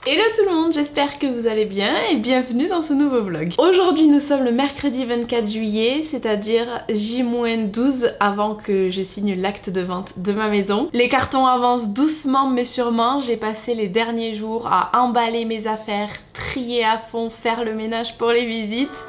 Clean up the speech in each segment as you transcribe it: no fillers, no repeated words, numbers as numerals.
Hello tout le monde, j'espère que vous allez bien et bienvenue dans ce nouveau vlog. Aujourd'hui nous sommes le mercredi 24 juillet, c'est-à-dire J-12 avant que je signe l'acte de vente de ma maison. Les cartons avancent doucement mais sûrement, j'ai passé les derniers jours à emballer mes affaires, trier à fond, faire le ménage pour les visites.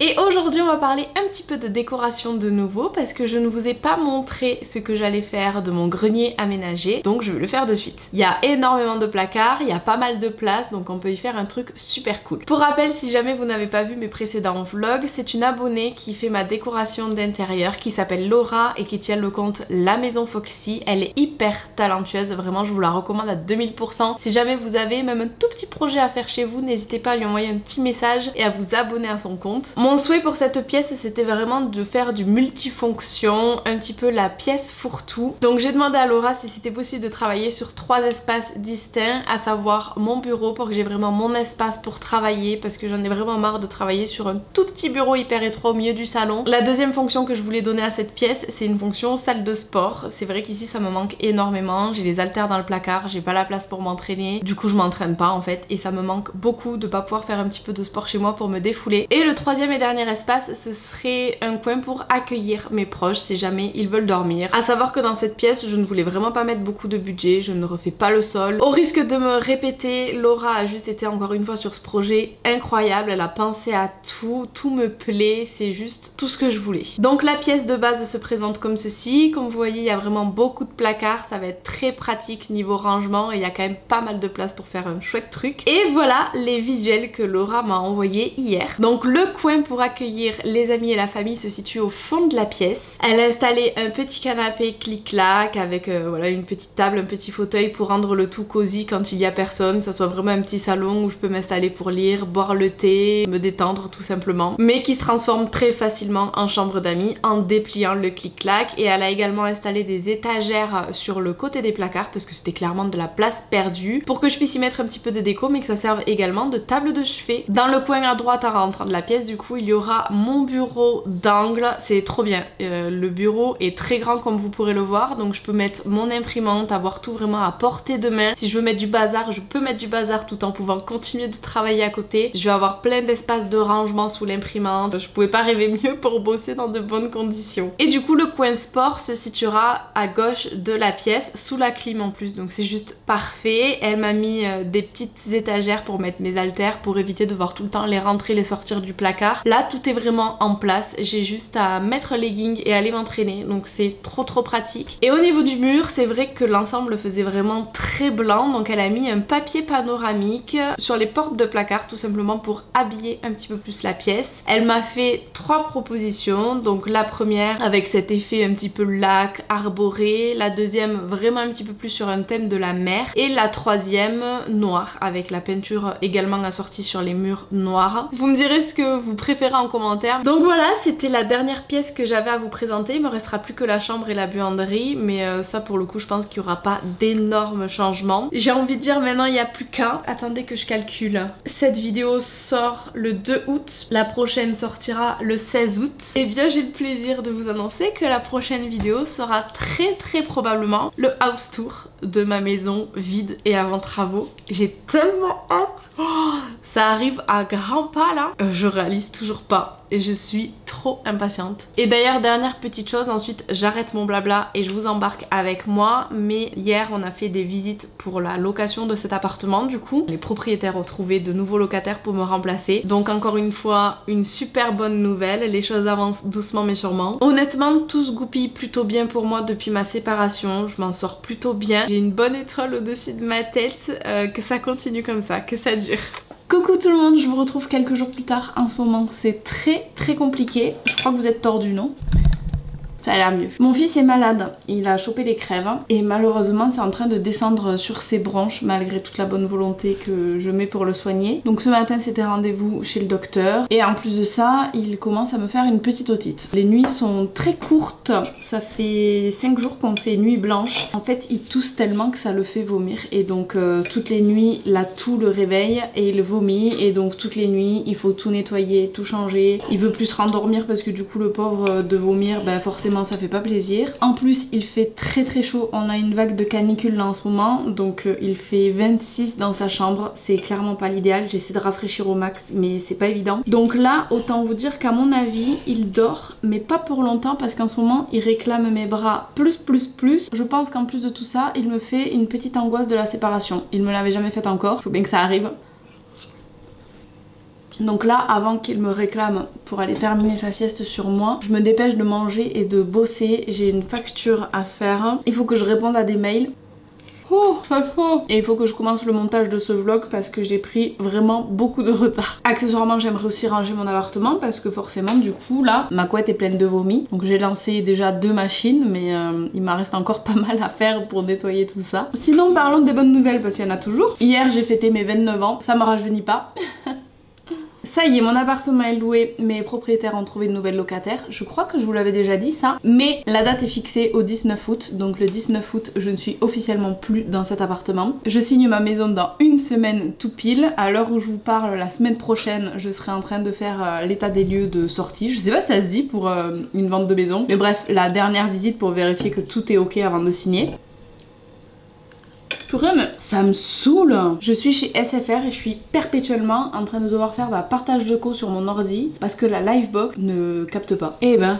Et aujourd'hui on va parler un petit peu de décoration de nouveau parce que je ne vous ai pas montré ce que j'allais faire de mon grenier aménagé, donc je vais le faire de suite. Il y a énormément de placards, il y a pas mal de place, donc on peut y faire un truc super cool. Pour rappel, si jamais vous n'avez pas vu mes précédents vlogs, c'est une abonnée qui fait ma décoration d'intérieur qui s'appelle Laura et qui tient le compte La Maison Foxy. Elle est hyper talentueuse, vraiment je vous la recommande à 2000%. Si jamais vous avez même un tout petit projet à faire chez vous, n'hésitez pas à lui envoyer un petit message et à vous abonner à son compte. Mon souhait pour cette pièce, c'était vraiment de faire du multifonction, un petit peu la pièce fourre-tout. Donc j'ai demandé à Laura si c'était possible de travailler sur 3 espaces distincts, à savoir mon bureau pour que j'ai vraiment mon espace pour travailler parce que j'en ai vraiment marre de travailler sur un tout petit bureau hyper étroit au milieu du salon. La deuxième fonction que je voulais donner à cette pièce, c'est une fonction salle de sport. C'est vrai qu'ici ça me manque énormément, j'ai les haltères dans le placard, j'ai pas la place pour m'entraîner, du coup je m'entraîne pas en fait et ça me manque beaucoup de pas pouvoir faire un petit peu de sport chez moi pour me défouler. Et le troisième et dernier espace, ce serait un coin pour accueillir mes proches si jamais ils veulent dormir. À savoir que dans cette pièce, je ne voulais vraiment pas mettre beaucoup de budget, je ne refais pas le sol. Au risque de me répéter, Laura a juste été encore une fois sur ce projet incroyable, elle a pensé à tout, tout me plaît, c'est juste tout ce que je voulais. Donc la pièce de base se présente comme ceci, comme vous voyez il y a vraiment beaucoup de placards, ça va être très pratique niveau rangement et il y a quand même pas mal de place pour faire un chouette truc. Et voilà les visuels que Laura m'a envoyés hier. Donc le coin pour accueillir les amis et la famille se situe au fond de la pièce. Elle a installé un petit canapé clic-clac avec voilà, une petite table, un petit fauteuil pour rendre le tout cosy quand il y a personne, ça soit vraiment un petit salon où je peux m'installer pour lire, boire le thé, me détendre tout simplement, mais qui se transforme très facilement en chambre d'amis en dépliant le clic-clac. Et elle a également installé des étagères sur le côté des placards parce que c'était clairement de la place perdue pour que je puisse y mettre un petit peu de déco mais que ça serve également de table de chevet. Dans le coin à droite en rentrant de la pièce, du coup il y aura mon bureau d'angle, c'est trop bien. Le bureau est très grand comme vous pourrez le voir, donc je peux mettre mon imprimante, avoir tout vraiment à portée de main. Si je veux mettre du bazar, je peux mettre du bazar tout en pouvant continuer de travailler à côté. Je vais avoir plein d'espace de rangement sous l'imprimante. Je pouvais pas rêver mieux pour bosser dans de bonnes conditions. Et du coup le coin sport se situera à gauche de la pièce, sous la clim en plus, donc c'est juste parfait. Elle m'a mis des petites étagères pour mettre mes haltères pour éviter de voir tout le temps les rentrer, les sortir du placard. Là tout est vraiment en place, j'ai juste à mettre leggings et aller m'entraîner, donc c'est trop pratique. Et au niveau du mur, c'est vrai que l'ensemble faisait vraiment très blanc, donc elle a mis un papier panoramique sur les portes de placard tout simplement pour habiller un petit peu plus la pièce. Elle m'a fait 3 propositions, donc la première avec cet effet un petit peu lac, arboré, la deuxième vraiment un petit peu plus sur un thème de la mer et la troisième noire avec la peinture également assortie sur les murs noirs. Vous me direz ce que vous préférez en commentaire. Donc voilà, c'était la dernière pièce que j'avais à vous présenter. Il me restera plus que la chambre et la buanderie, mais ça pour le coup je pense qu'il n'y aura pas d'énormes changements. J'ai envie de dire maintenant il n'y a plus qu'un. Attendez que je calcule. Cette vidéo sort le 2 août, la prochaine sortira le 16 août. Et bien j'ai le plaisir de vous annoncer que la prochaine vidéo sera très probablement le house tour de ma maison vide et avant travaux. J'ai tellement hâte. Oh, ça arrive à grands pas là. Je réalise toujours pas. Et je suis trop impatiente. Et d'ailleurs, dernière petite chose, ensuite j'arrête mon blabla et je vous embarque avec moi. Mais hier, on a fait des visites pour la location de cet appartement du coup. Les propriétaires ont trouvé de nouveaux locataires pour me remplacer. Donc encore une fois, une super bonne nouvelle. Les choses avancent doucement mais sûrement. Honnêtement, tout se goupille plutôt bien pour moi depuis ma séparation. Je m'en sors plutôt bien. J'ai une bonne étoile au-dessus de ma tête. Que ça continue comme ça, que ça dure. Coucou tout le monde, je vous retrouve quelques jours plus tard. En ce moment c'est très compliqué. Je crois que vous êtes tordus, non? Ça a l'air mieux. Mon fils est malade, il a chopé des crèves et malheureusement c'est en train de descendre sur ses bronches malgré toute la bonne volonté que je mets pour le soigner. Donc ce matin c'était rendez-vous chez le docteur et en plus de ça il commence à me faire une petite otite. Les nuits sont très courtes, ça fait 5 jours qu'on fait nuit blanche. En fait il tousse tellement que ça le fait vomir et donc toutes les nuits la toux le réveille et il vomit et donc toutes les nuits il faut tout nettoyer, tout changer. Il veut plus se rendormir parce que du coup le pauvre de vomir, ben forcément ça fait pas plaisir. En plus il fait très très chaud, on a une vague de canicule là en ce moment donc il fait 26 dans sa chambre, c'est clairement pas l'idéal. J'essaie de rafraîchir au max mais c'est pas évident. Donc là autant vous dire qu'à mon avis il dort mais pas pour longtemps parce qu'en ce moment il réclame mes bras plus. Je pense qu'en plus de tout ça il me fait une petite angoisse de la séparation. Il me l'avait jamais faite encore, faut bien que ça arrive. Donc là, avant qu'il me réclame pour aller terminer sa sieste sur moi, je me dépêche de manger et de bosser. J'ai une facture à faire. Il faut que je réponde à des mails. Et il faut que je commence le montage de ce vlog parce que j'ai pris vraiment beaucoup de retard. Accessoirement j'aimerais aussi ranger mon appartement parce que forcément du coup là ma couette est pleine de vomi. Donc j'ai lancé déjà 2 machines mais il m'en reste encore pas mal à faire pour nettoyer tout ça. Sinon parlons des bonnes nouvelles parce qu'il y en a toujours. Hier j'ai fêté mes 29 ans, ça me rajeunit pas. Ça y est, mon appartement est loué, mes propriétaires ont trouvé de nouvelles locataires. Je crois que je vous l'avais déjà dit ça, mais la date est fixée au 19 août. Donc le 19 août, je ne suis officiellement plus dans cet appartement. Je signe ma maison dans une semaine tout pile. À l'heure où je vous parle, la semaine prochaine, je serai en train de faire l'état des lieux de sortie. Je sais pas si ça se dit pour une vente de maison. Mais bref, la dernière visite pour vérifier que tout est ok avant de signer. Mais ça me saoule. Je suis chez SFR et je suis perpétuellement en train de devoir faire un partage de co sur mon ordi parce que la Livebox ne capte pas. Et ben...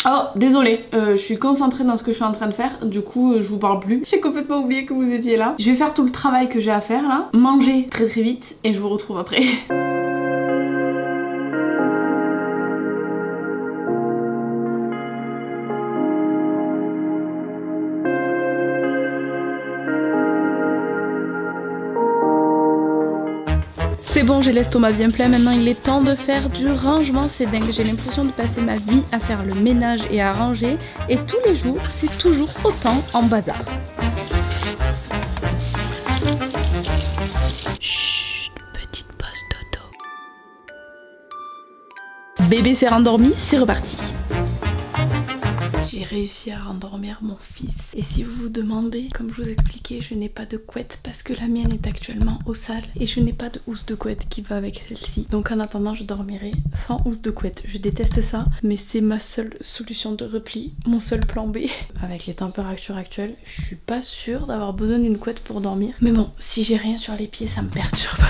Oh, désolée, je suis concentrée dans ce que je suis en train de faire, du coup je vous parle plus. J'ai complètement oublié que vous étiez là. Je vais faire tout le travail que j'ai à faire là, manger très vite et je vous retrouve après. C'est bon, j'ai l'estomac bien plein, maintenant il est temps de faire du rangement, c'est dingue, j'ai l'impression de passer ma vie à faire le ménage et à ranger et tous les jours c'est toujours autant en bazar. Chut, petite pause dodo. Bébé s'est rendormi, c'est reparti. J'ai réussi à rendormir mon fils. Et si vous vous demandez, comme je vous expliquais, je n'ai pas de couette parce que la mienne est actuellement au sale et je n'ai pas de housse de couette qui va avec celle-ci. Donc en attendant, je dormirai sans housse de couette. Je déteste ça, mais c'est ma seule solution de repli, mon seul plan B. Avec les températures actuelles, je suis pas sûre d'avoir besoin d'une couette pour dormir. Mais bon, si j'ai rien sur les pieds, ça me perturbe.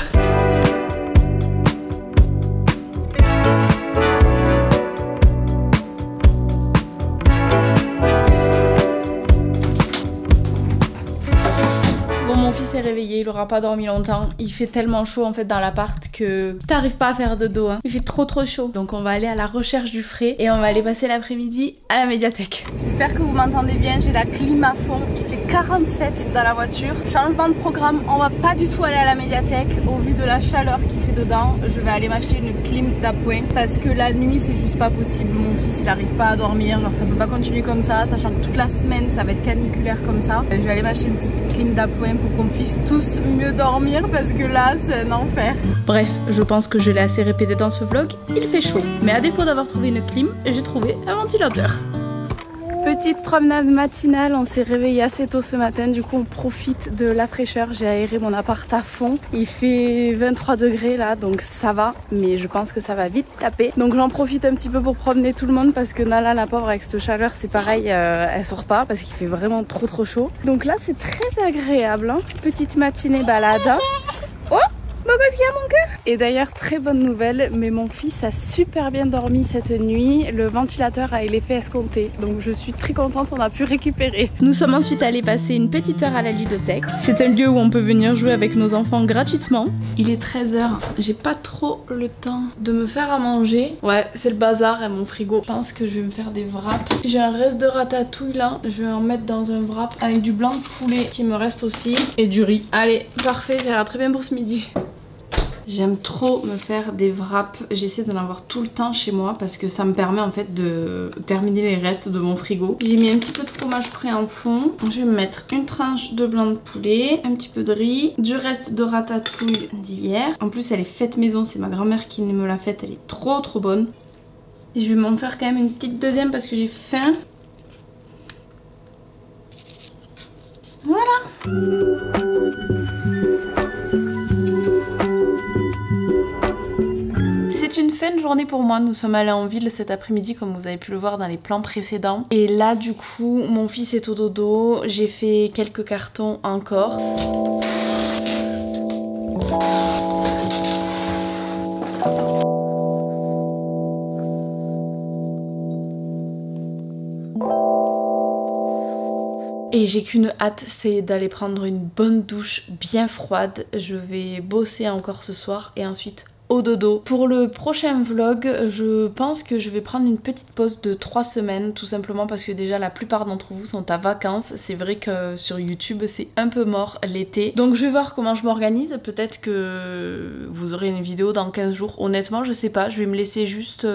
Réveillé, il aura pas dormi longtemps. Il fait tellement chaud en fait dans l'appart que t'arrives pas à faire de dos. Hein. Il fait trop chaud. Donc on va aller à la recherche du frais et on va aller passer l'après-midi à la médiathèque. J'espère que vous m'entendez bien. J'ai la clim à fond. Il fait 47 dans la voiture. Changement de programme. On va pas du tout aller à la médiathèque au vu de la chaleur qu'il fait dedans. Je vais aller m'acheter une clim d'appoint parce que la nuit c'est juste pas possible. Mon fils il arrive pas à dormir. Genre ça peut pas continuer comme ça. Sachant que toute la semaine ça va être caniculaire comme ça. Je vais aller m'acheter une petite clim d'appoint pour qu'on puisse tous mieux dormir parce que là c'est un enfer. Bref, je pense que je l'ai assez répété dans ce vlog, il fait chaud. Mais à défaut d'avoir trouvé une clim, j'ai trouvé un ventilateur. Petite promenade matinale, on s'est réveillé assez tôt ce matin, du coup on profite de la fraîcheur. J'ai aéré mon appart à fond, il fait 23 degrés là donc ça va, mais je pense que ça va vite taper. Donc j'en profite un petit peu pour promener tout le monde parce que Nala la pauvre avec cette chaleur c'est pareil, elle sort pas parce qu'il fait vraiment trop chaud. Donc là c'est très agréable, hein. Petite matinée balade. Oh! Qu'est-ce qu'il y a mon cœur? Et d'ailleurs très bonne nouvelle, mais mon fils a super bien dormi cette nuit, le ventilateur a eu l'effet escompté, donc je suis très contente, on a pu récupérer. Nous sommes ensuite allés passer une petite heure à la ludothèque. C'est un lieu où on peut venir jouer avec nos enfants gratuitement. Il est 13 h, j'ai pas trop le temps de me faire à manger. Ouais, c'est le bazar et mon frigo. Je pense que je vais me faire des wraps. J'ai un reste de ratatouille là, je vais en mettre dans un wrap avec du blanc de poulet qui me reste aussi et du riz. Allez, parfait, ça ira très bien pour ce midi. J'aime trop me faire des wraps, j'essaie d'en avoir tout le temps chez moi parce que ça me permet en fait de terminer les restes de mon frigo. J'ai mis un petit peu de fromage frais en fond. Je vais me mettre une tranche de blanc de poulet, un petit peu de riz, du reste de ratatouille d'hier. En plus elle est faite maison, c'est ma grand-mère qui me l'a faite, elle est trop bonne. Et je vais m'en faire quand même une petite deuxième parce que j'ai faim. Voilà. C'est une fin de journée pour moi, nous sommes allés en ville cet après-midi comme vous avez pu le voir dans les plans précédents. Et là du coup, mon fils est au dodo, j'ai fait quelques cartons encore. Et j'ai qu'une hâte, c'est d'aller prendre une bonne douche bien froide. Je vais bosser encore ce soir et ensuite au dodo. Pour le prochain vlog, je pense que je vais prendre une petite pause de 3 semaines, tout simplement parce que déjà la plupart d'entre vous sont à vacances. C'est vrai que sur YouTube c'est un peu mort l'été. Donc je vais voir comment je m'organise. Peut-être que vous aurez une vidéo dans 15 jours. Honnêtement, je sais pas. Je vais me laisser juste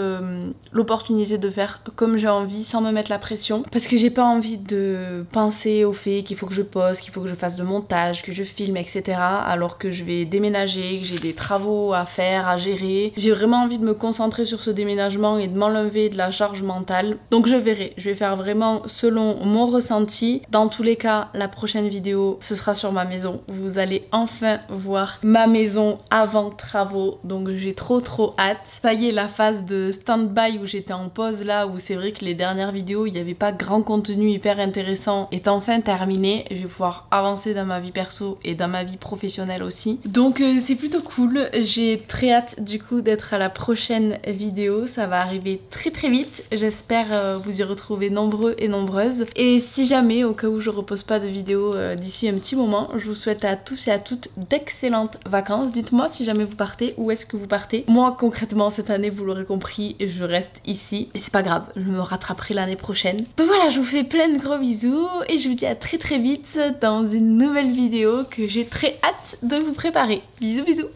l'opportunité de faire comme j'ai envie sans me mettre la pression. Parce que j'ai pas envie de penser au fait qu'il faut que je poste, qu'il faut que je fasse de montage, que je filme, etc. Alors que je vais déménager, que j'ai des travaux à faire, à gérer. J'ai vraiment envie de me concentrer sur ce déménagement et de m'enlever de la charge mentale. Donc je verrai, je vais faire vraiment selon mon ressenti. Dans tous les cas, la prochaine vidéo, ce sera sur ma maison. Vous allez enfin voir ma maison avant travaux. Donc j'ai trop hâte. Ça y est, la phase de stand-by où j'étais en pause là, où c'est vrai que les dernières vidéos, il n'y avait pas grand contenu hyper intéressant, est enfin terminée. Je vais pouvoir avancer dans ma vie perso et dans ma vie professionnelle aussi. Donc c'est plutôt cool. J'ai très hâte du coup d'être à la prochaine vidéo, ça va arriver très vite, j'espère vous y retrouver nombreux et nombreuses. Et si jamais, au cas où je repose pas de vidéo d'ici un petit moment, je vous souhaite à tous et à toutes d'excellentes vacances. Dites-moi si jamais vous partez, où est-ce que vous partez. Moi concrètement cette année, vous l'aurez compris, je reste ici et c'est pas grave, je me rattraperai l'année prochaine. Donc voilà, je vous fais plein de gros bisous et je vous dis à très vite dans une nouvelle vidéo que j'ai très hâte de vous préparer. Bisous bisous.